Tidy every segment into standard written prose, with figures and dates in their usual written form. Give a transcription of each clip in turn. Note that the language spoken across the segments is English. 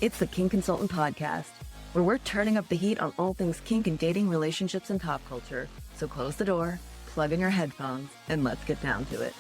It's the Kink Consultant Podcast, where we're turning up the heat on all things kink and dating, relationships, and pop culture. So close the door, plug in your headphones, and let's get down to it.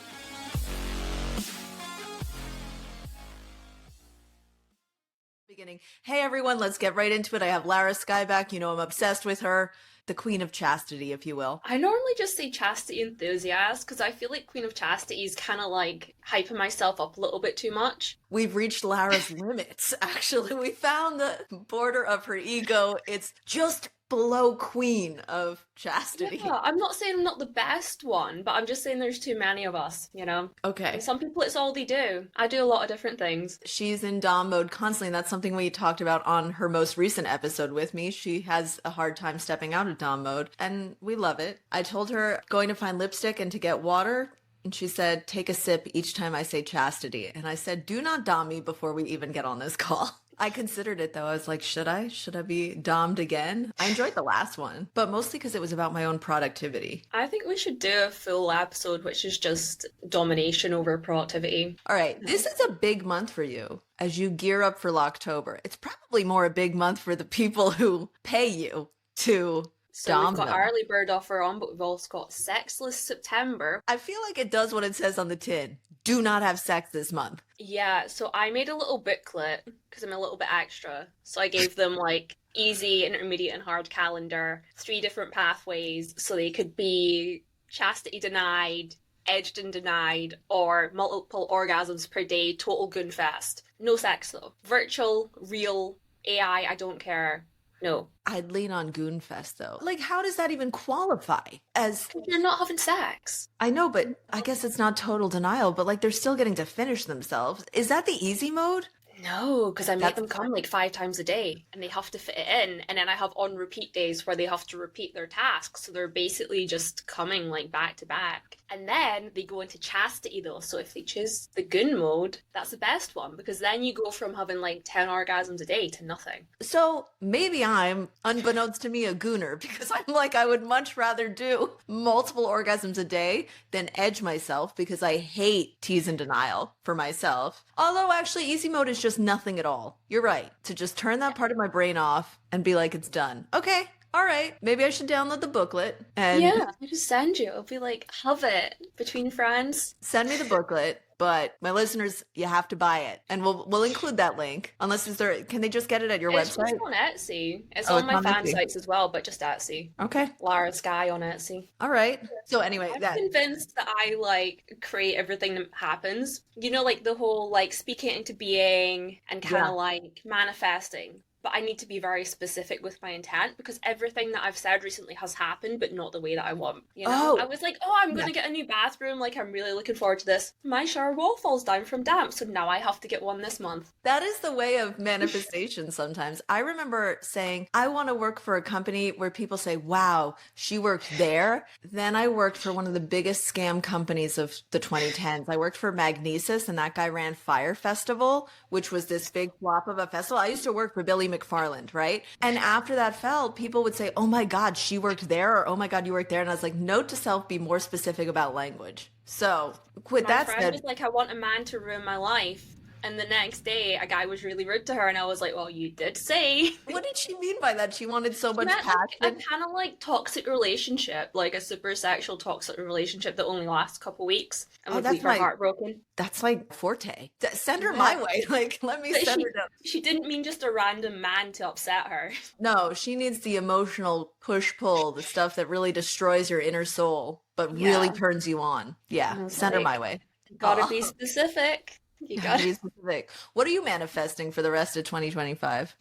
Beginning. Hey everyone, let's get right into it. I have Larah Sky back. You know I'm obsessed with her. The Queen of Chastity, if you will. I normally just say Chastity enthusiast because I feel like Queen of Chastity is kind of like hyping myself up a little bit too much. We've reached Larah's limits, actually. We found the border of her ego. It's just below Queen of Chastity. Yeah, I'm not saying I'm not the best one, but I'm just saying there's too many of us, you know? Okay. And some people, it's all they do. I do a lot of different things. She's in Dom mode constantly, and that's something we talked about on her most recent episode with me. She has a hard time stepping out of Dom mode, and we love it. I told her going to find lipstick and to get water, and she said, take a sip each time I say Chastity. And I said, do not Dom me before we even get on this call. I considered it though. I was like, should I? Should I be dommed again? I enjoyed the last one, but mostly because it was about my own productivity. I think we should do a full episode, which is just domination over productivity. All right. This is a big month for you as you gear up for Locktober. It's probably more a big month for the people who pay you to So dom we've got them. early bird offer on, but we've also got Sexless September. I feel like it does what it says on the tin. Do not have sex this month. Yeah, so I made a little booklet because I'm a little bit extra. So I gave them like easy, intermediate, and hard calendar, 3 different pathways so they could be chastity denied, edged and denied, or multiple orgasms per day, total goonfest. No sex though. Virtual, real, AI, I don't care. No. I'd lean on Goonfest though. Like, how does that even qualify as... You're not having sex. I know, but I guess it's not total denial, but like they're still getting to finish themselves. Is that the easy mode? No, because I make them come like 5 times a day and they have to fit it in. And then I have on repeat days where they have to repeat their tasks. So they're basically just coming like back to back. And then they go into chastity though. So if they choose the goon mode, that's the best one because then you go from having like 10 orgasms a day to nothing. So maybe I'm, unbeknownst to me, a gooner because I'm like, I would much rather do multiple orgasms a day than edge myself because I hate tease and denial for myself. Although actually easy mode is just nothing at all. You're right. To just turn that part of my brain off and be like, it's done. Okay. All right. Maybe I should download the booklet and Yeah, I just send you. I'll be like, have it between friends. send me the booklet. But my listeners, you have to buy it, and we'll include that link. Unless can they just get it at your It's website? just on Etsy. It's Oh, on it's my on fan Etsy. sites as well, but just Etsy. Okay. Larah Sky on Etsy. All right. So anyway, I'm that convinced that I like create everything that happens. You know, like the whole like speaking into being and kind of Yeah. like manifesting. But I need to be very specific with my intent because everything that I've said recently has happened, but not the way that I want. You know, Oh. I was like, oh, I'm going to get a new bathroom. Like, I'm really looking forward to this. My shower wall falls down from damp, so now I have to get one this month. That is the way of manifestation sometimes. I remember saying, I want to work for a company where people say, wow, she worked there. Then I worked for one of the biggest scam companies of the 2010s. I worked for Magnesis, and that guy ran Fire Festival, which was this big flop of a festival. I used to work for Billy McFarland, right? And after that fell, people would say, oh my God, she worked there, or oh my God, you worked there. And I was like, note to self, be more specific about language. So with My that friend said, was like, I want a man to ruin my life. And the next day, a guy was really rude to her, and I was like, well, you did say. what did she mean by that? She wanted so much Meant like a passion. kind of like toxic relationship, like a super sexual toxic relationship that only lasts a couple weeks and Oh, would that's leave her my- heartbroken. That's like forte. Send her Yeah. my way. Like, let me But send her down. she didn't mean just a random man to upset her. No, she needs the emotional push-pull, the stuff that really destroys your inner soul, but Yeah. really turns you on. Yeah, I was send her like, my way. Gotta Aw. be specific. You Gotta got be specific. What are you manifesting for the rest of 2025?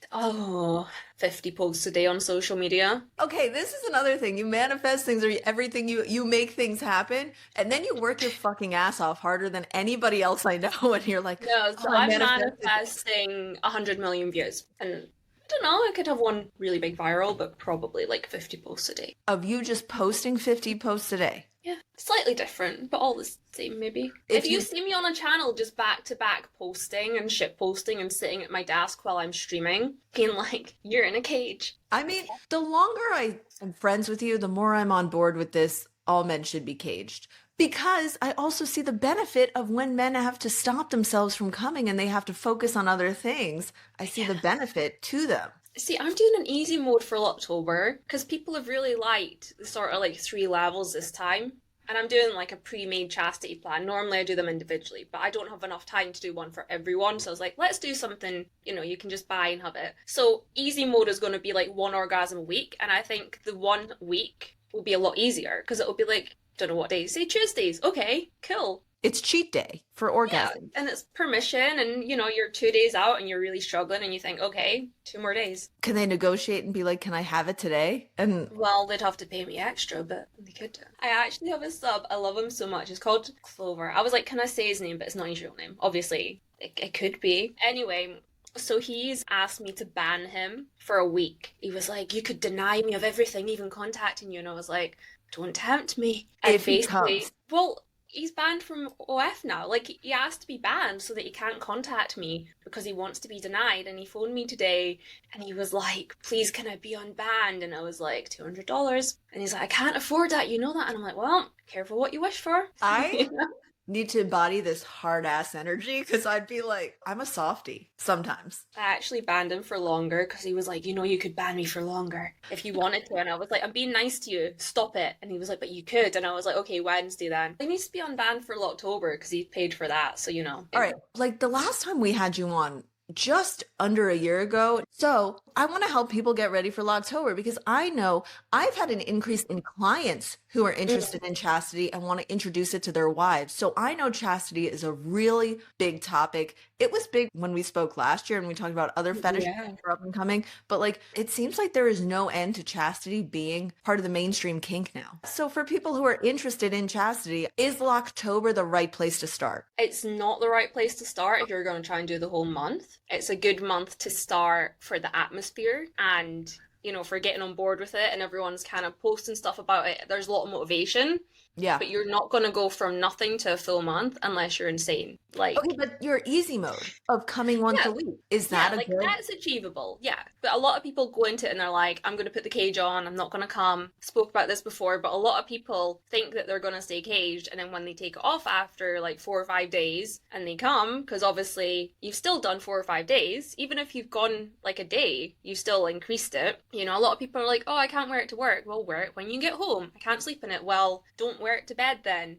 50 posts a day on social media. Okay, this is another thing. You manifest things or everything you make things happen, and then you work your fucking ass off harder than anybody else I know, and you're like, No, so "Oh, I I'm manifested." manifesting 100 million views. And I don't know, I could have one really big viral, but probably like 50 posts a day. Of you just posting 50 posts a day. Yeah, slightly different, but all the same, maybe. If If you you- see me on a channel just back to back posting and shit posting and sitting at my desk while I'm streaming, being like, you're in a cage. I mean, the longer I am friends with you, the more I'm on board with this all men should be caged. Because I also see the benefit of when men have to stop themselves from coming and they have to focus on other things. I see the benefit to them. See, I'm doing an easy mode for Locktober because people have really liked the sort of like 3 levels this time. And I'm doing like a pre-made chastity plan. Normally I do them individually, but I don't have enough time to do one for everyone. So I was like, let's do something, you can just buy and have it. So easy mode is going to be like 1 orgasm a week. And I think the 1 week will be a lot easier because it'll be like, don't know what days, say Tuesdays. Okay, cool. It's cheat day for orgasm. Yeah, and it's permission and, you're 2 days out and you're really struggling and you think, okay, 2 more days. Can they negotiate and be like, can I have it today? And well, they'd have to pay me extra, but they could do. I actually have a sub. I love him so much. It's called Clover. I was like, can I say his name? But it's not his real name. Obviously, it could be. Anyway, so he's asked me to ban him for a week. He was like, you could deny me of everything, even contacting you. And I was like, don't tempt me. And if he comes. Well, he's banned from OF now. Like, he asked to be banned so that he can't contact me because he wants to be denied. And he phoned me today and he was like, please, can I be unbanned? And I was like, $200. And he's like, I can't afford that. You know that? And I'm like, well, careful what you wish for. I need to embody this hard ass energy because I'd be like, I'm a softie sometimes. I actually banned him for longer because he was like, you could ban me for longer if you wanted to. And I was like, I'm being nice to you. Stop it. And he was like, but you could. And I was like, okay, Wednesday then. He needs to be unbanned for Locktober because he paid for that. So, All right. Like the last time we had you on, just under a year ago. So I want to help people get ready for Locktober because I know I've had an increase in clients who are interested in chastity and want to introduce it to their wives. So I know chastity is a really big topic. It was big when we spoke last year and we talked about other fetishes that are up and coming, but like it seems like there is no end to chastity being part of the mainstream kink now. So for people who are interested in chastity, is Locktober the right place to start? It's not the right place to start if you're going to try and do the whole month. It's a good month to start for the atmosphere and, for getting on board with it and everyone's kind of posting stuff about it. There's a lot of motivation. Yeah. But you're not going to go from nothing to a full month unless you're insane. Like, okay, but your easy mode of coming once a week, is that a good? That's achievable, yeah. But a lot of people go into it and they're like, I'm going to put the cage on, I'm not going to come. Spoke about this before, but a lot of people think that they're going to stay caged, and then when they take it off after like 4 or 5 days and they come, because obviously you've still done 4 or 5 days, even if you've gone like a day, you still increased it. A lot of people are like, oh, I can't wear it to work. Well, wear it when you get home. I can't sleep in it. Well, don't wear it to bed then.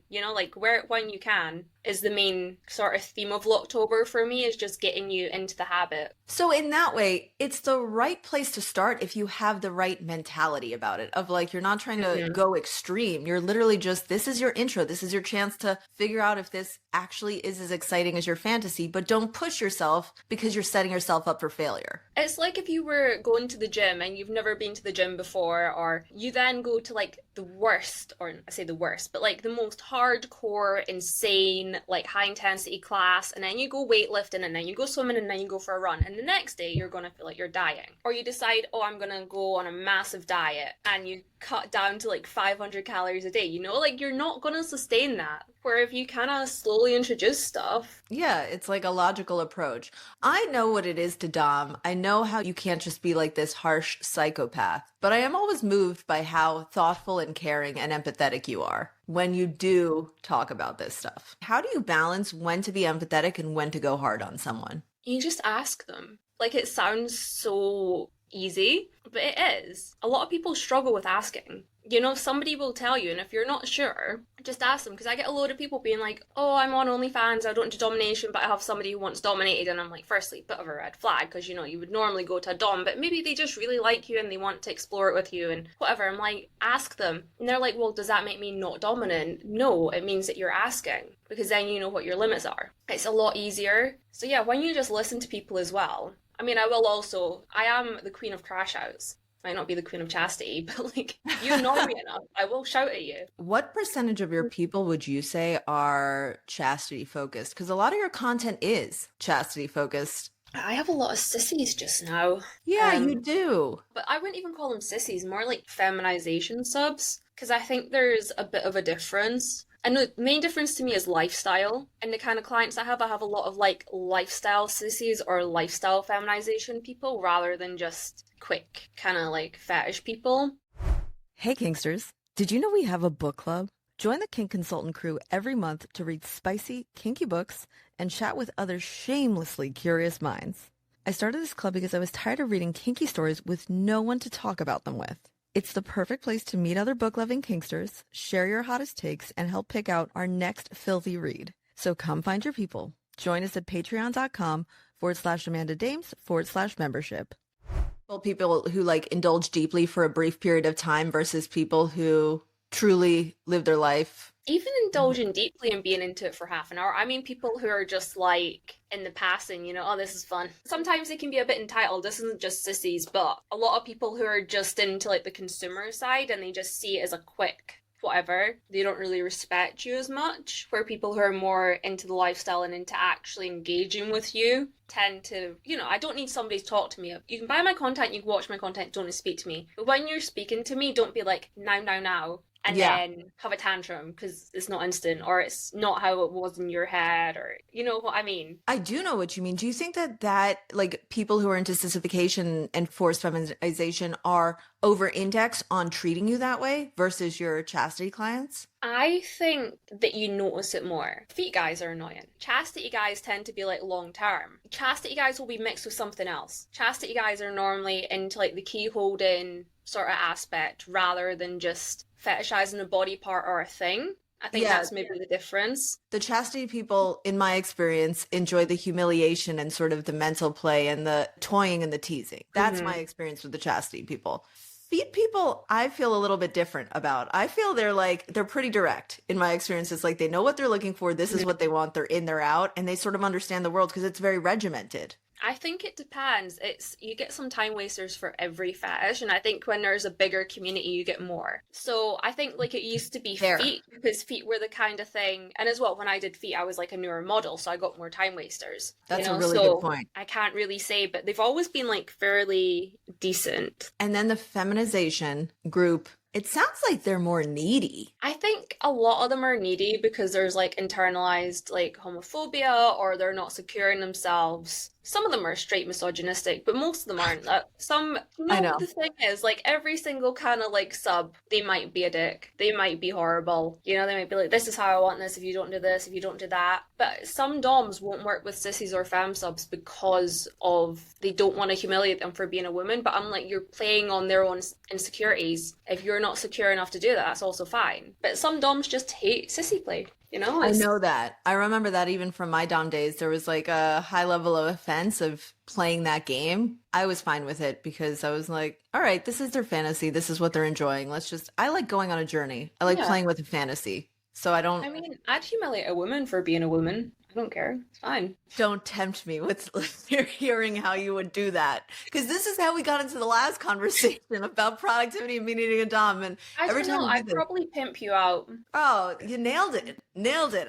Wear it when you can is the main sort of theme of Locktober for me, is just getting you into the habit. So in that way, it's the right place to start if you have the right mentality about it, of like, you're not trying to go extreme. You're literally just, this is your intro. This is your chance to figure out if this actually is as exciting as your fantasy, but don't push yourself because you're setting yourself up for failure. It's like if you were going to the gym and you've never been to the gym before, or you then go to like the worst, or I say the worst, but like the most hardcore, insane, like high intensity class, and then you go weightlifting, and then you go swimming, and then you go for a run, and the next day you're gonna feel like you're dying. Or you decide, oh, I'm gonna go on a massive diet, and you cut down to like 500 calories a day, you're not gonna sustain that. Where if you kind of slowly introduce stuff. Yeah, it's like a logical approach. I know what it is to dom. I know how you can't just be like this harsh psychopath, but I am always moved by how thoughtful and caring and empathetic you are when you do talk about this stuff. How do you balance when to be empathetic and when to go hard on someone? You just ask them. Like, it sounds so easy, but it is. A lot of people struggle with asking. Somebody will tell you, and if you're not sure, just ask them. Because I get a load of people being like, oh, I'm on OnlyFans, I don't do domination, but I have somebody who wants dominated. And I'm like, firstly, bit of a red flag, because, you would normally go to a dom, but maybe they just really like you and they want to explore it with you and whatever. I'm like, ask them. And they're like, well, does that make me not dominant? No, it means that you're asking, because then you know what your limits are. It's a lot easier. So yeah, when you just listen to people as well. I mean, I am the queen of crash outs. Might not be the queen of chastity, but like, you know me enough, I will shout at you. What percentage of your people would you say are chastity focused? Because a lot of your content is chastity focused. I have a lot of sissies just now. Yeah, you do. But I wouldn't even call them sissies, more like feminization subs, because I think there's a bit of a difference. And the main difference to me is lifestyle. And the kind of clients I have a lot of like lifestyle sissies or lifestyle feminization people rather than just quick kind of like fetish people. Hey, Kinksters. Did you know we have a book club? Join the Kink Consultant crew every month to read spicy, kinky books and chat with other shamelessly curious minds. I started this club because I was tired of reading kinky stories with no one to talk about them with. It's the perfect place to meet other book-loving kinksters, share your hottest takes, and help pick out our next filthy read. So come find your people. Join us at patreon.com/AmandaDames/membership. People who like indulge deeply for a brief period of time versus people who truly live their life. Even indulging deeply and being into it for half an hour. I mean, people who are just like in the passing, you know, oh, this is fun. Sometimes they can be a bit entitled. This isn't just sissies, but a lot of people who are just into like the consumer side and they just see it as a quick whatever, they don't really respect you as much, where people who are more into the lifestyle and into actually engaging with you tend to, you know, I don't need somebody to talk to me. You can buy my content, you can watch my content, don't speak to me. But when you're speaking to me, don't be like, now, and then have a tantrum because it's not instant or it's not how it was in your head, or you know what I mean. I do know what you mean. Do you think that like people who are into sissification and forced feminization are over-indexed on treating you that way versus your chastity clients? I think that you notice it more. Feet guys are annoying. Chastity guys tend to be like long term. Chastity guys will be mixed with something else. Chastity guys are normally into like the key holding sort of aspect rather than just fetishizing a body part or a thing. I think that's maybe the difference. The chastity people, in my experience, enjoy the humiliation and sort of the mental play and the toying and the teasing. That's my experience with the chastity people. Feet people, I feel a little bit different about. I feel they're pretty direct in my experience. It's like they know what they're looking for. This is what they want. They're in, they're out. And they sort of understand the world because it's very regimented. I think it depends. You get some time wasters for every fetish, and I think when there's a bigger community, you get more. So I think like it used to be feet, because feet were the kind of thing, and as well, when I did feet, I was like a newer model, so I got more time wasters. That's a really good point. I can't really say, but they've always been like fairly decent. And then the feminization group, it sounds like they're more needy. I think a lot of them are needy because there's like internalized like homophobia, or they're not secure in themselves. Some of them are straight misogynistic, but most of them aren't. I know. The thing is, like, every single kind of, like, sub, they might be a dick. They might be horrible. You know, they might be like, this is how I want this, if you don't do this, if you don't do that. But some doms won't work with sissies or femme subs because they don't want to humiliate them for being a woman. But I'm like, you're playing on their own insecurities. If you're not secure enough to do that, that's also fine. But some doms just hate sissy play. You know, I know that. I remember that even from my dom days. There was like a high level of offense of playing that game. I was fine with it because I was like, all right, this is their fantasy. This is what they're enjoying. I like going on a journey. I like playing with a fantasy. So I mean, I'd humiliate a woman for being a woman. I don't care. It's fine. Don't tempt me with hearing how you would do that. Because this is how we got into the last conversation about productivity and me needing a dom. And every time I'd probably pimp you out. Oh, you nailed it.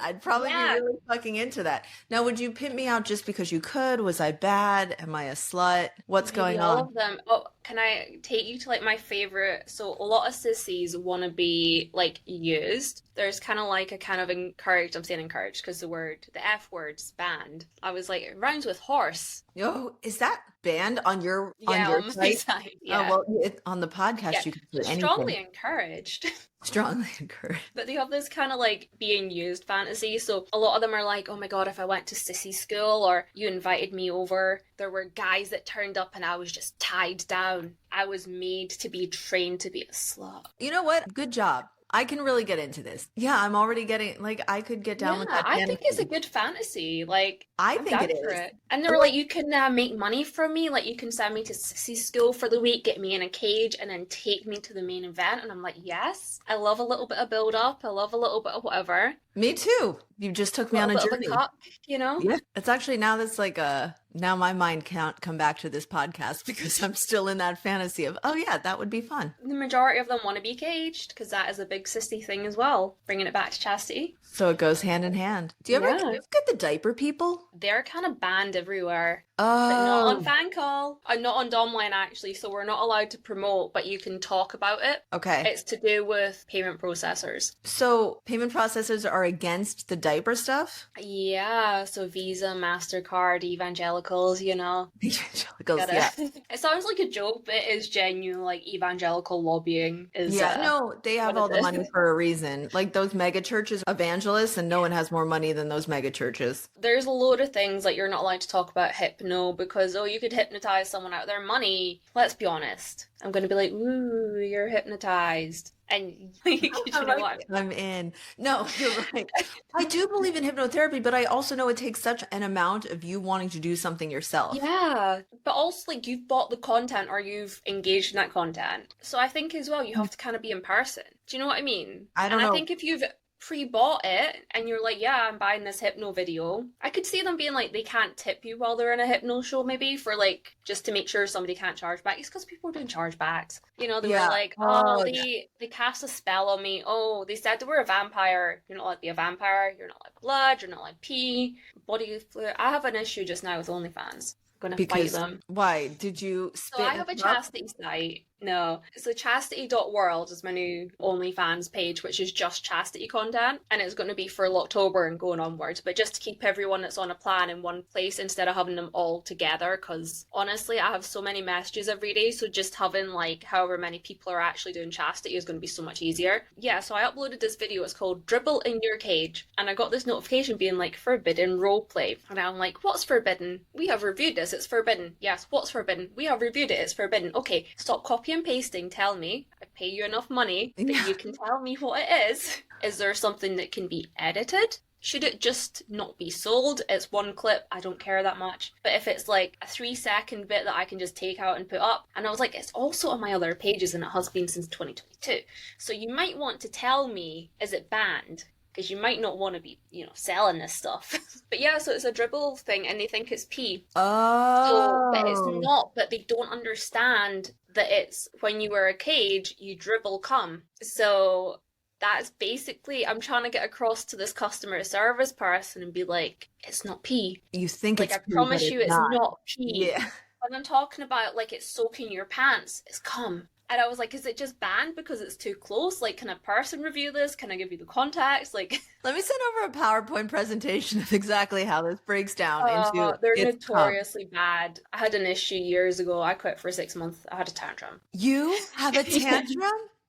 I'd probably be really fucking into that. Now, would you pimp me out just because you could? Was I bad? Am I a slut? What's going on? All of them. Oh, can I take you to like my favorite? So a lot of sissies want to be like used. There's kind of like a kind of encouraged. I'm saying encouraged because the F word's banned. I was like, it rhymes with horse. Yo, is that banned on your on my site? Yeah. Oh, well, on the podcast you can put anything. Strongly encouraged. Strongly encouraged. But they have this kind of like being used fantasy. So a lot of them are like, oh my god, if I went to sissy school or you invited me over, there were guys that turned up and I was just tied down. I was made to be trained to be a slut. You know what? Good job. I can really get into this. Yeah, I'm already getting, like, I could get down with that fantasy. I think it's a good fantasy. Like, I think it is. And they were like, you can make money from me. Like, you can send me to sissy school for the week, get me in a cage, and then take me to the main event. And I'm like, yes. I love a little bit of build-up. I love a little bit of whatever. Me too. You just took me on a journey. Cup, you know? Yeah. It's actually now that's like now my mind can't come back to this podcast because I'm still in that fantasy of, oh yeah, that would be fun. The majority of them want to be caged because that is a big sissy thing as well. Bringing it back to chastity. So it goes hand in hand. Do you ever get the diaper people? They're kind of banned everywhere. but not on Oh, fan call. Not on Domline actually, so we're not allowed to promote, but you can talk about it. okay. It's to do with payment processors. So payment processors are against the diaper stuff? Yeah, so Visa, MasterCard, evangelicals, you know. Evangelicals, Gotta. yeah. It sounds like a joke, but it is genuine. Like evangelical lobbying is Yeah, no, they have what all it the is. money for a reason. Like those mega churches, evangelists, and no one has more money than those mega churches. There's a load of things like you're not allowed to talk about hypno because you could hypnotize someone out of their money. Let's be honest. I'm gonna be like, ooh, you're hypnotized. And you I'm know like, what? I'm in. No, you're right. I do believe in hypnotherapy, but I also know it takes such an amount of you wanting to do something yourself. Yeah, but also like you've bought the content or you've engaged in that content. So I think as well you have to kind of be in person. Do you know what I mean? I don't And I know. think if you've pre-bought it and you're like, yeah, I'm buying this hypno video, I could see them being like they can't tip you while they're in a hypno show maybe for like just to make sure somebody can't charge back. It's because people are doing chargebacks. You know, they were Yeah. like, oh, they cast a spell on me. Oh, they said they were a vampire. You're not allowed to be a vampire. You're not allowed blood. You're not allowed pee. Body fluid. I have an issue just now with OnlyFans. I'm gonna fight Because them. why? Did you So spit I in have a a cup? chastity site. No. So chastity.world is my new OnlyFans page, which is just chastity content. And it's going to be for Locktober and going onwards. But just to keep everyone that's on a plan in one place instead of having them all together. Because honestly, I have so many messages every day. So just having like however many people are actually doing chastity is going to be so much easier. Yeah, so I uploaded this video. It's called Dribble in Your Cage. And I got this notification being like forbidden roleplay. And I'm like, what's forbidden? We have reviewed this. It's forbidden. Yes, what's forbidden? We have reviewed it. It's forbidden. Okay, stop copy and pasting. Tell me. I pay you enough money that Yeah. you can tell me what it is. Is there something that can be edited? Should it just not be sold? It's one clip, I don't care that much. But if it's like a 3-second bit that I can just take out and put up, and I was like, it's also on my other pages and it has been since 2022. So you might want to tell me, is it banned? Because you might not want to be, selling this stuff. But yeah, so it's a dribble thing and they think it's pee. So, but it's Oh, not, but they don't understand that it's when you wear a cage, you dribble cum. So that's basically, I'm trying to get across to this customer service person and be like, it's not pee. you think Like, it's I pee, but promise it's you it's not. not pee. Yeah. When I'm talking about like it's soaking your pants, it's cum. And I was like, is it just banned because it's too close? Like, can a person review this? Can I give you the context? Like, Let me send over a PowerPoint presentation of exactly how this breaks down into they're its cum. notoriously bad. I had an issue years ago. I quit for 6 months. I had a tantrum. You have a tantrum?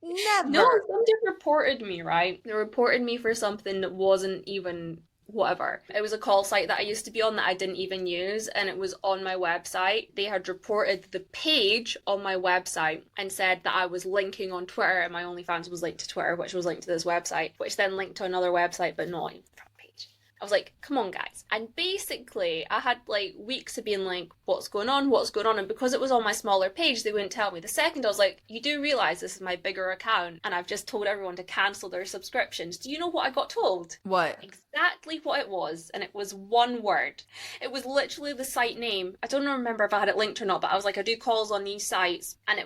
No, Never. somebody reported me, right? They reported me for something that wasn't even whatever. It was a call site that I used to be on that I didn't even use, and it was on my website. They had reported the page on my website and said that I was linking on Twitter, and my OnlyFans was linked to Twitter, which was linked to this website, which then linked to another website, but not in the front page. I was like, come on, guys. And basically, I had like weeks of being like, what's going on? What's going on? And because it was on my smaller page, they wouldn't tell me. The second I was like, you do realize this is my bigger account, and I've just told everyone to cancel their subscriptions. Do you know what I got told? What? Exactly what it was, and it was one word. It was literally the site name. I don't remember if I had it linked or not, but I was like, I do calls on these sites, and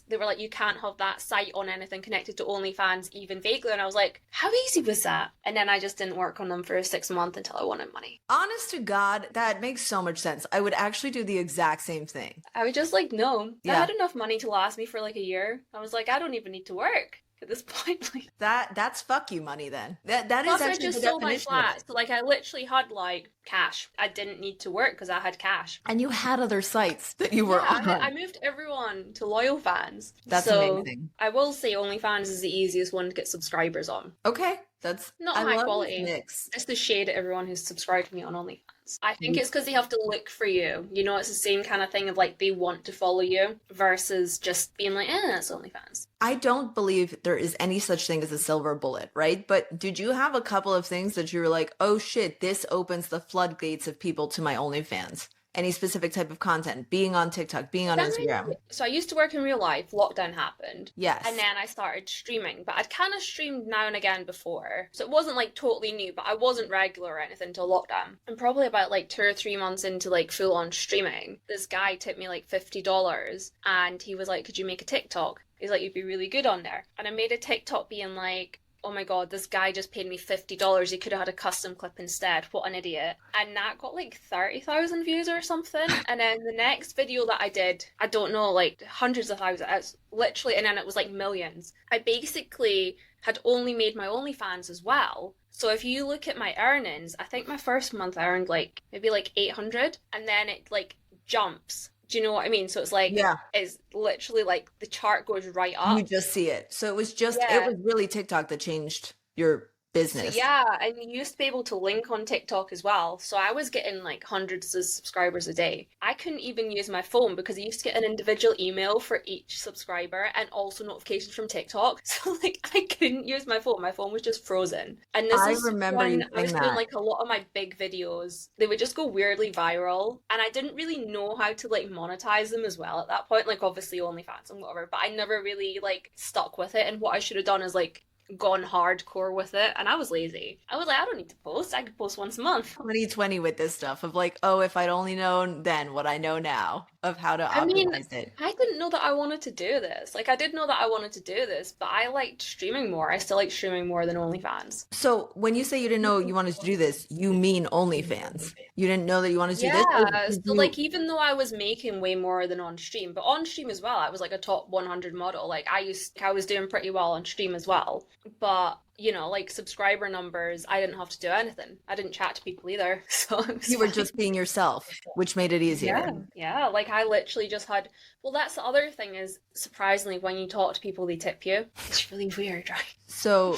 they were like, you can't have that site on anything connected to OnlyFans, even vaguely. And I was like, how easy was that? And then I just didn't work on them for 6 months until I wanted money. Honest to God, that makes so much sense. I would actually do the exact same thing. I was just like, no. I Yeah. had enough money to last me for like a year. I was like, I don't even need to work at this point. Like, That's fuck you money then. That is plus, I actually just the sold my definition of flat. it. So, like, I literally had, like, cash. I didn't need to work because I had cash. And you had other sites that you were Yeah, on. I moved everyone to loyal fans. That's So, amazing. I will say OnlyFans is the easiest one to get subscribers on. Okay, that's Not I high love quality. this mix. It's the shade at everyone who's subscribed to me on OnlyFans. I think Mm. it's because they have to look for you. You know, it's the same kind of thing of like they want to follow you versus just being like, it's OnlyFans. I don't believe there is any such thing as a silver bullet, right? But did you have a couple of things that you were like, oh shit, this opens the floodgates of people to my OnlyFans? Any specific type of content, being on TikTok, being on Instagram? So I used to work in real life. Lockdown happened. Yes. And then I started streaming, but I'd kind of streamed now and again before. So it wasn't like totally new, but I wasn't regular or anything until lockdown. And probably about like 2 or 3 months into like full on streaming, this guy tipped me like $50 and he was like, could you make a TikTok? He's like, you'd be really good on there. And I made a TikTok being like, oh my God, this guy just paid me $50. He could have had a custom clip instead. What an idiot. And that got like 30,000 views or something. And then the next video that I did, I don't know, like hundreds of thousands, literally, and then it was like millions. I basically had only made my OnlyFans as well. So if you look at my earnings, I think my first month I earned like maybe like 800, and then it like jumps. Do you know what I mean? So it's like, Yeah. it's literally like the chart goes right up. You just see it. So it was Yeah. really TikTok that changed your So business. yeah, and you used to be able to link on TikTok as well. So I was getting like hundreds of subscribers a day. I couldn't even use my phone because I used to get an individual email for each subscriber and also notifications from TikTok. So like I couldn't use my phone. My phone was just frozen. And this I is remember you when I saying was doing that. like a lot of my big videos. They would just go weirdly viral. And I didn't really know how to like monetize them as well at that point. Like obviously OnlyFans and whatever, but I never really like stuck with it. And what I should have done is like gone hardcore with it, and I was lazy. I was like, I don't need to post. I could post once a month. 2020 with this stuff of like, oh, if I'd only known then what I know now of how to I mean, optimize it. I didn't know that I wanted to do this. Like, I did know that I wanted to do this, but I liked streaming more. I still like streaming more than OnlyFans. So when you say you didn't know you wanted to do this, you mean OnlyFans. You didn't know that you wanted to do this? Or Yeah, did so you... like even though I was making way more than on stream, but on stream as well, I was like a top 100 model. Like I was doing pretty well on stream as well. But you know, like subscriber numbers, I didn't have to do anything. I didn't chat to people either, so it was You were fine. just being yourself, which made it easier. Yeah, yeah. Like I literally just had. Well, that's the other thing is surprisingly when you talk to people, they tip you. It's really weird, right? So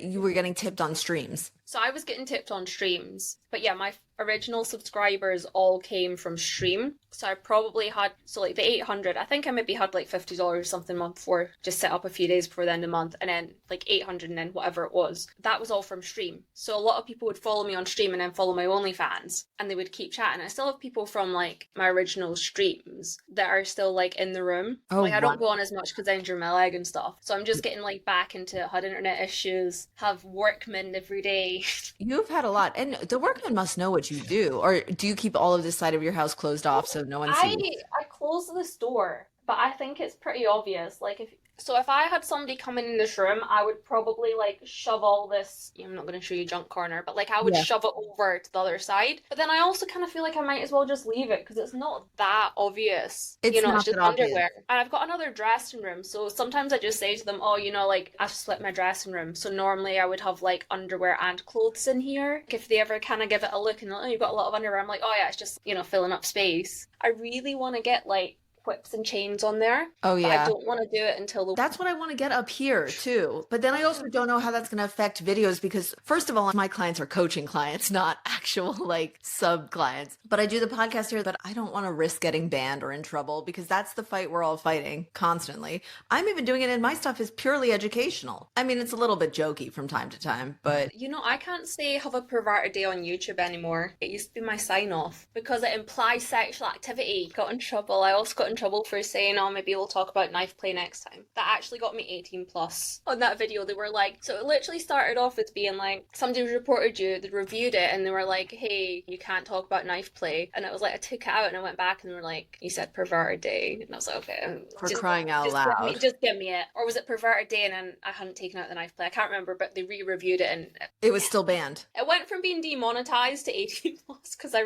you were getting tipped on streams? So I was getting tipped on streams, but yeah, my original subscribers all came from stream. So I probably had, so like the 800, I think I maybe had like $50 or something a month before, just set up a few days before the end of the month, and then like 800 and then whatever it was. That was all from stream. So a lot of people would follow me on stream and then follow my OnlyFans, and they would keep chatting. I still have people from like my original streams that are still like in the room. Oh, Like I wow. don't go on as much because I injure my leg and stuff. So I'm just getting like back into had internet issues, have workmen every day. You've had a lot. And the workman must know what you do. Or do you keep all of this side of your house closed off so no one I sees? I close this door, but I think it's pretty obvious. Like if I had somebody coming in this room, I would probably like shove all this. I'm not going to show you junk corner, but like I would Yeah. shove it over to the other side. But then I also kind of feel like I might as well just leave it because it's not that obvious. It's You know, not it's just that obvious. underwear. And I've got another dressing room, so sometimes I just say to them, "Oh, you know, like I've split my dressing room, so normally I would have like underwear and clothes in here." If they ever kind of give it a look and oh, you've got a lot of underwear, I'm like, "Oh yeah, it's just filling up space." I really want to get like whips and chains on there. Oh, But I yeah. don't want to do it until the That's what I want to get up here too. But then I also don't know how that's going to affect videos because first of all, my clients are coaching clients, not actual like sub clients. But I do the podcast here that I don't want to risk getting banned or in trouble because that's the fight we're all fighting constantly. I'm even doing it and my stuff is purely educational. I mean, it's a little bit jokey from time to time, but I can't say have a perverted day on YouTube anymore. It used to be my sign off because it implies sexual activity. Got in trouble. I also got in trouble for saying, oh, maybe we'll talk about knife play next time. That actually got me 18 plus. On that video, they were like, so it literally started off as being like, somebody reported you, they reviewed it, and they were like, hey, you can't talk about knife play. And it was like, I took it out and I went back and they were like, you said perverted day. And I was like, okay. for crying out loud. Just give me it. Or was it perverted day and then I hadn't taken out the knife play? I can't remember, but they re-reviewed it and It was still banned. it went from being demonetized to 18 plus because I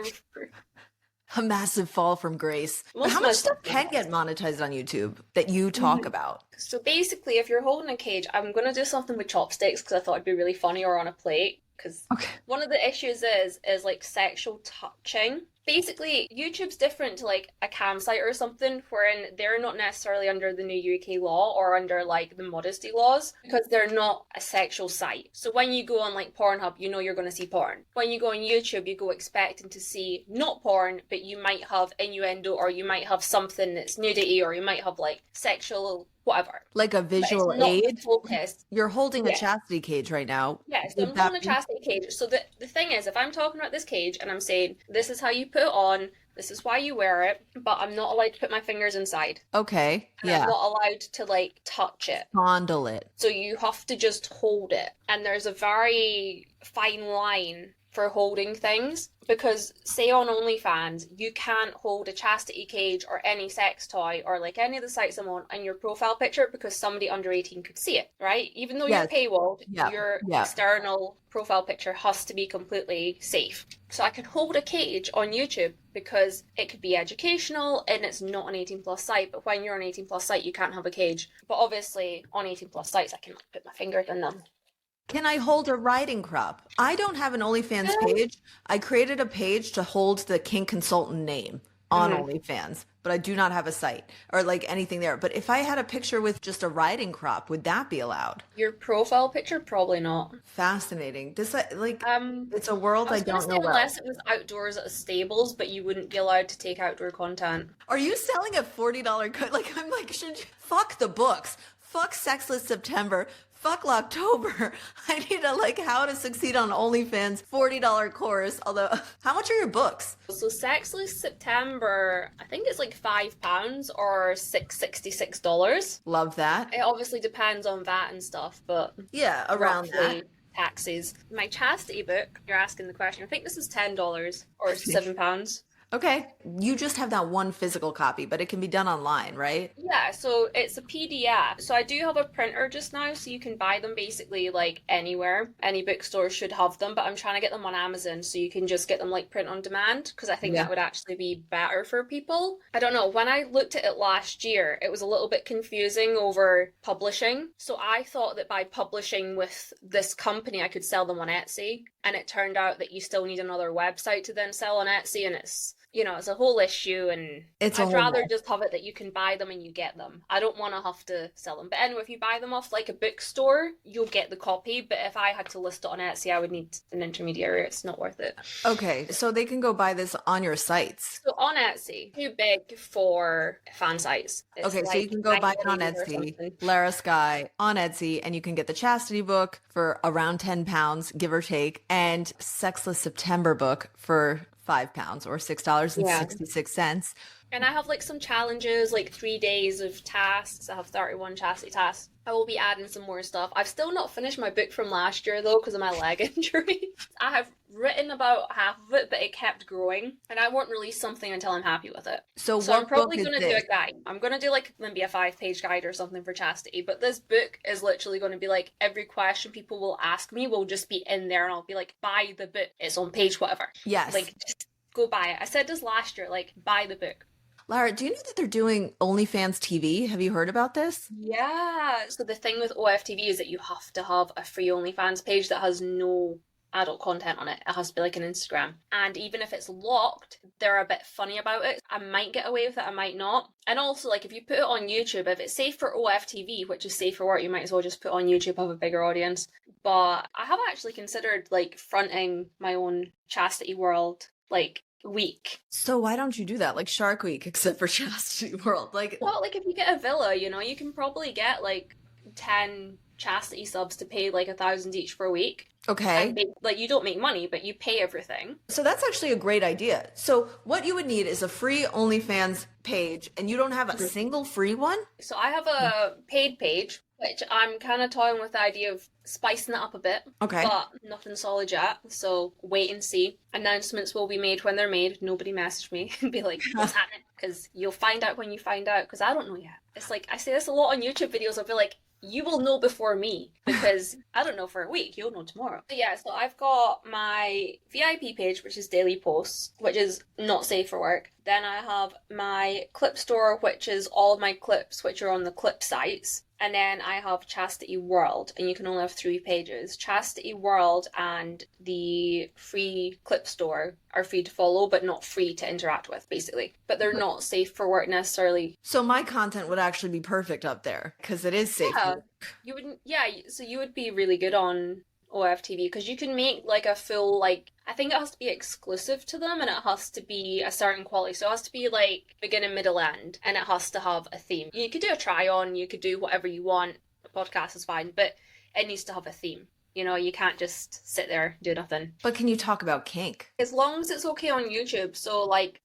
A massive fall from grace. But Most how of my much stuff stuff can get monetized on YouTube that you talk about? So basically, if you're holding a cage, I'm going to do something with chopsticks because I thought it'd be really funny, or on a plate. Because Okay. one of the issues is like sexual touching. Basically, YouTube's different to like a cam site or something, wherein they're not necessarily under the new UK law or under like the modesty laws because they're not a sexual site. So when you go on like Pornhub, you're going to see porn. When you go on YouTube, you go expecting to see not porn, but you might have innuendo or you might have something that's nudity or you might have like sexual whatever. Like a But it's visual not aid? focused. You're holding a Yeah. chastity cage right now. Yeah, so Would I'm that holding a be- chastity cage. So the thing is, if I'm talking about this cage and I'm saying, this is how you put it on, this is why you wear it, but I'm not allowed to put my fingers inside. Okay. And Yeah. I'm not allowed to, like, touch it. Fondle it. So you have to just hold it. And there's a very fine line for holding things, because say on OnlyFans, you can't hold a chastity cage or any sex toy or like any of the sites I'm on in your profile picture because somebody under 18 could see it, right? Even though you're Yes. paywalled, Yeah. your Yeah. external profile picture has to be completely safe. So I can hold a cage on YouTube because it could be educational and it's not an 18 plus site, but when you're an 18 plus site, you can't have a cage. But obviously on 18 plus sites, I can put my finger in them. Can I hold a riding crop? I don't have an OnlyFans page. I created a page to hold the kink consultant name on OnlyFans, but I do not have a site or like anything there. But if I had a picture with just a riding crop, would that be allowed? Your profile picture, probably not. Fascinating. This like it's a I world I was gonna don't say know well. unless it was outdoors at stables, but you wouldn't be allowed to take outdoor content. Are you selling a $40 cut? Like I'm like, should you fuck the books? Fuck Sexless September. Fuck Locktober. I need a like how to succeed on OnlyFans $40 course. Although, how much are your books? So Sexless September, I think it's like £5 or $666. Love that. It obviously depends on VAT and stuff, but Yeah, around roughly that. taxes. My chastity book, you're asking the question. I think this is $10 or £7. Okay. You just have that one physical copy, but it can be done online, right? Yeah, so it's a PDF. So I do have a printer just now, so you can buy them basically like anywhere. Any bookstore should have them, but I'm trying to get them on Amazon so you can just get them like print on demand because I think Yeah. that would actually be better for people. I don't know, when I looked at it last year, it was a little bit confusing over publishing. So I thought that by publishing with this company, I could sell them on Etsy. And it turned out that you still need another website to then sell on Etsy, and it's, you know, it's a whole issue, and It's a I'd whole rather mess. just have it that you can buy them and you get them. I don't want to have to sell them. But anyway, if you buy them off like a bookstore, you'll get the copy. But if I had to list it on Etsy, I would need an intermediary. It's not worth it. Okay, so they can go buy this on your sites. So on Etsy, too big for fan sites. It's Okay, so like you can go buy it on 90 or Etsy, something. Larah Sky on Etsy, and you can get the Chastity book for around £10, give or take, and Sexless September book for £5 or $6.66. And I have like some challenges, like 3 days of tasks. I have 31 chastity tasks. I will be adding some more stuff. I've still not finished my book from last year though because of my leg injury. I have written about half of it, but it kept growing. And I won't release something until I'm happy with it. So So what I'm probably book is going to do this? a guide. I'm going to do like maybe a 5-page guide or something for chastity. But this book is literally going to be like every question people will ask me will just be in there and I'll be like, buy the book. It's on page whatever. Yes. Like, just go buy it. I said this last year, like, buy the book. Larah, do you know that they're doing OnlyFans TV? Have you heard about this? Yeah. So the thing with OFTV is that you have to have a free OnlyFans page that has no adult content on it. It has to be like an Instagram. And even if it's locked, they're a bit funny about it. I might get away with it, I might not. And also, like, if you put it on YouTube, if it's safe for OFTV, which is safe for work, you might as well just put it on YouTube, have a bigger audience. But I have actually considered, like, fronting my own chastity world, like, week. So why don't you do that like Shark Week, except for Chastity World? Like, Well, like, if you get a villa, you know, you can probably get, like, 10 chastity subs to pay, like, 1,000 each for a week. okay. And like, you don't make money, but you pay everything. So that's actually a great idea. So what you would need is a free OnlyFans page, and you don't have a single free one? So I have a paid page, which I'm kind of toying with the idea of spicing it up a bit. Okay. But nothing solid yet, so wait and see. Announcements will be made when they're made. Nobody message me and be like, what's happening? Because you'll find out when you find out, because I don't know yet. It's like, I say this a lot on YouTube videos. I'll be like, you will know before me, because I don't know for a week. You'll know tomorrow. But yeah, so I've got my VIP page, which is daily posts, which is not safe for work. Then I have my clip store, which is all of my clips, which are on the clip sites. And then I have Chastity World, and you can only have 3 pages. Chastity World and the free clip store are free to follow, but not free to interact with, basically. But they're not safe for work necessarily. So my content would actually be perfect up there because it is safe. Yeah, you wouldn't. Yeah, so you would be really good on OFTV because you can make like a full, like, I think it has to be exclusive to them and it has to be a certain quality. So it has to be like beginning, middle, end, and it has to have a theme. You could do a try on, you could do whatever you want. A podcast is fine, but it needs to have a theme. You know, you can't just sit there, do nothing. But can you talk about kink? As long as it's okay on YouTube. So, like,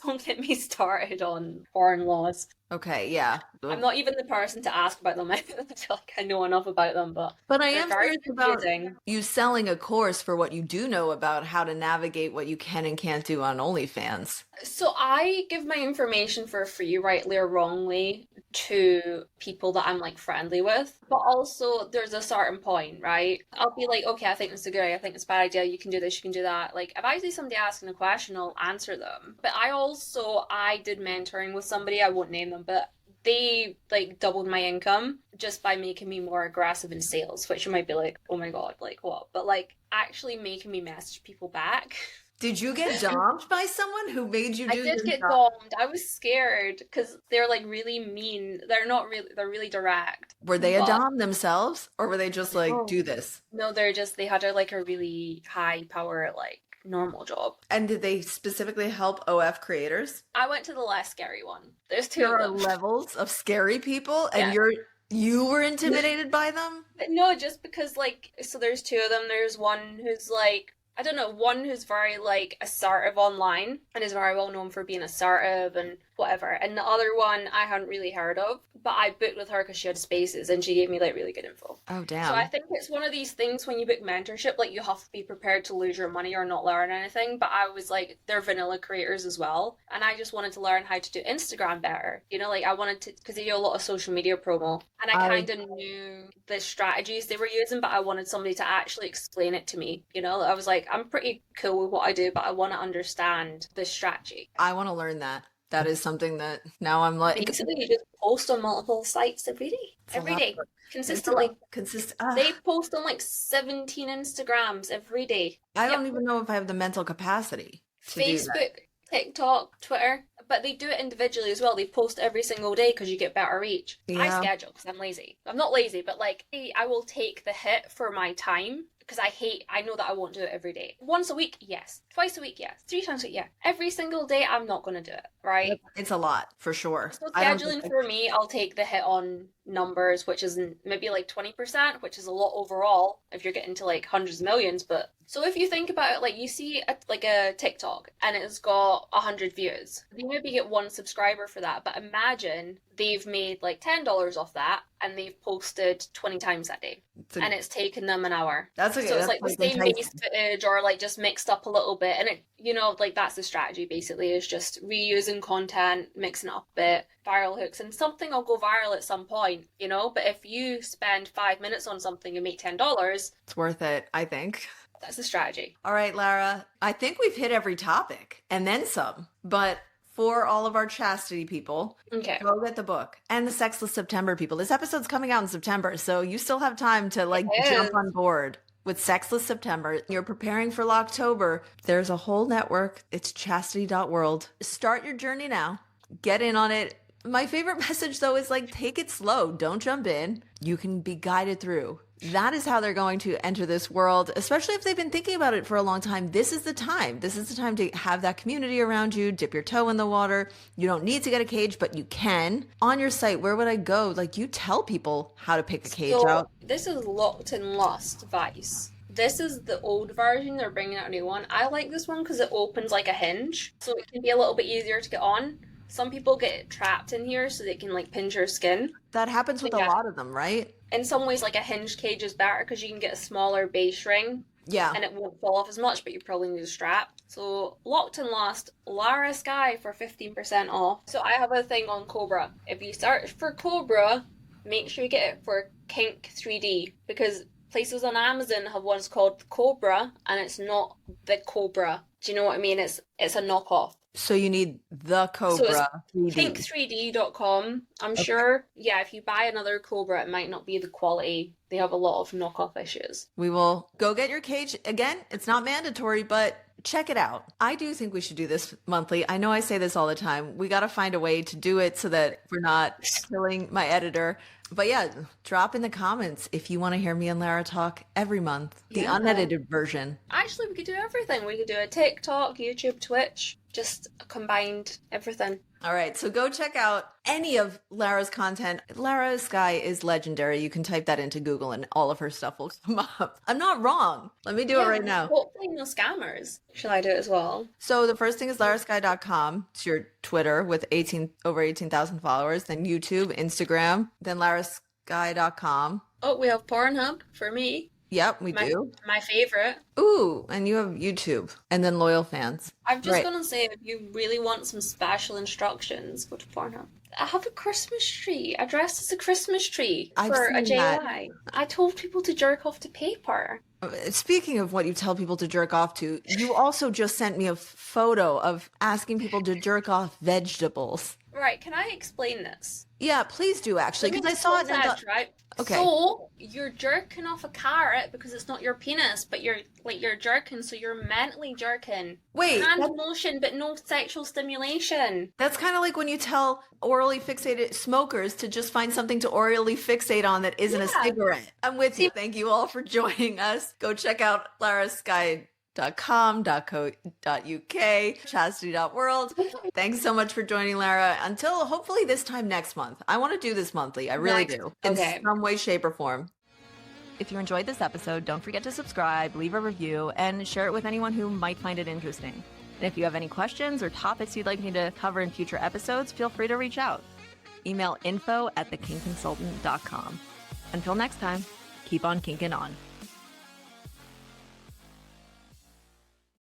don't get me started on porn laws. Okay, yeah. I'm not even the person to ask about them. I feel like I know enough about them, but But I they're am very curious about confusing. you selling a course for what you do know about how to navigate what you can and can't do on OnlyFans. So I give my information for free, rightly or wrongly, to people that I'm like friendly with. But also there's a certain point, right? I'll be like, okay, I think it's a good idea, I think it's a bad idea, you can do this, you can do that. Like if I see somebody asking a question, I'll answer them. But I did mentoring with somebody, I won't name them, but they like doubled my income just by making me more aggressive in sales, which you might be like, oh my God, like what? But like actually making me message people back. Did you get domed by someone who made you I do did your get job? domed. I was scared because they're like really mean. They're not really, they're really direct. Were they a But dom themselves, or were they just like, no, do this? no, they had like a really high power, like normal job. And did they specifically help OF creators? I went to the less scary one. There's two There of are them. levels of scary people, and Yeah. you were intimidated by them? But no, just because like, so there's two of them. There's one who's like, I don't know, one who's very like assertive online and is very well known for being assertive and whatever. And the other one I hadn't really heard of, but I booked with her because she had spaces and she gave me like really good info. Oh, So I damn. think it's one of these things when you book mentorship, like you have to be prepared to lose your money or not learn anything. But I was like, they're vanilla creators as well. And I just wanted to learn how to do Instagram better. You know, like I wanted to, because they do a lot of social media promo. And I I kind of knew the strategies they were using, but I wanted somebody to actually explain it to me. You know, I was like, I'm pretty cool with what I do, but I want to understand the strategy. I want to learn that. That is something that now I'm like, Basically, you just post on multiple sites every day. it's a Every lot. day. It's a lot. Consistently. Consistent. They post on like 17 Instagrams every day. I Yep. don't even know if I have the mental capacity to do that. Facebook, TikTok, Twitter. But they do it individually as well. They post every single day because you get better reach. I Yeah. schedule because I'm lazy. I'm not lazy, but like I will take the hit for my time because I know that I won't do it every day. Once a week, yes. Twice a week, yes. 3 times a week, yeah. Every single day, I'm not going to do it, right? It's a lot for sure. So I don't think scheduling for me, I'll take the hit on numbers, which is maybe like 20%, which is a lot overall if you're getting to like hundreds of millions. But so if you think about it, like you see like a TikTok and it's got 100 views, you maybe get one subscriber for that. But imagine they've made like $10 off that and they've posted 20 times that day. And it's taken them an hour. that's okay. So it's That's like the same enticing. base footage or like just mixed up a little bit. And it, you know, like that's the strategy basically is just reusing content, mixing it up a bit, viral hooks, and something will go viral at some point, you know? But if you spend 5 minutes on something and make $10, It's worth it, I think. that's the strategy. All right, Lara, I think we've hit every topic and then some. But for all of our chastity people, Okay. go get the book. And the Sexless September people. This episode's coming out in September, so you still have time to like It jump is. on board with Sexless September. You're preparing for Locktober. There's a whole network. It's chastity.world. Start your journey now. Get in on it. My favorite message though is like take it slow. Don't jump in. You can be guided through. That is how they're going to enter this world, especially if they've been thinking about it for a long time. This is the time. This is the time to have that community around you, dip your toe in the water. You don't need to get a cage, but you can. On your site, where would I go? Like you tell people how to pick a cage So out. this is Locked in Lust Vice. This is the old version. They're bringing out a new one. I like this one because it opens like a hinge, so it can be a little bit easier to get on. Some people get trapped in here so they can like pinch your skin. That happens with a Yeah. lot of them, right? In some ways, like a hinge cage is better because you can get a smaller base ring Yeah. and it won't fall off as much, but you probably need a strap. So Locked and Lost, Larah Sky for 15% off. So I have a thing on Cobra. If you search for Cobra, make sure you get it for Kink 3D because places on Amazon have ones called Cobra and it's not the Cobra. Do you know what I mean? It's a knockoff. So you need the Cobra 3D. Kink3D.com. I'm sure, yeah, if you buy another Cobra, it might not be the quality. They have a lot of knockoff issues. We will go get your cage. Again, it's not mandatory, but check it out. I do think we should do this monthly. I know I say this all the time. We got to find a way to do it so that we're not killing my editor. But yeah, drop in the comments if you want to hear me and Larah talk every month, the Yeah. unedited version. I Actually, we could do everything. We could do a TikTok, YouTube, Twitch, just a combined everything. All right, so go check out any of Larah's content. Larah Sky is legendary. You can type that into Google and all of her stuff will come up. I'm not wrong. Let me do it right now. Hopefully no scammers. Shall I do it as well? So the first thing is larahsky.com. It's your Twitter with over 18,000 followers. Then YouTube, Instagram, then larahsky.com. Oh, we have Pornhub for me. Yep, we do. My favorite. Ooh, and you have YouTube and then loyal fans. I'm just going to say, if you really want some special instructions, go to Pornhub. I have a Christmas tree. I dressed as a Christmas tree for a JY. I told people to jerk off to paper. Speaking of what you tell people to jerk off to, you also just sent me a photo of asking people to jerk off vegetables. Right, can I explain this? Yeah, please do, actually, because I saw it and I thought, right? Okay. So, you're jerking off a carrot because it's not your penis, but you're jerking, so you're mentally jerking. Wait. Hand motion, but no sexual stimulation. That's kind of like when you tell orally fixated smokers to just find something to orally fixate on that isn't a cigarette. I'm with you. Thank you all for joining us. Go check out larahsky.com.co.uk, chastity.world. Thanks so much for joining, Larah. Until hopefully this time next month. I want to do this monthly. I really do. In some way, shape, or form. If you enjoyed this episode, don't forget to subscribe, leave a review, and share it with anyone who might find it interesting. And if you have any questions or topics you'd like me to cover in future episodes, feel free to reach out. Email info@thekinkconsultant.com. Until next time, keep on kinking on.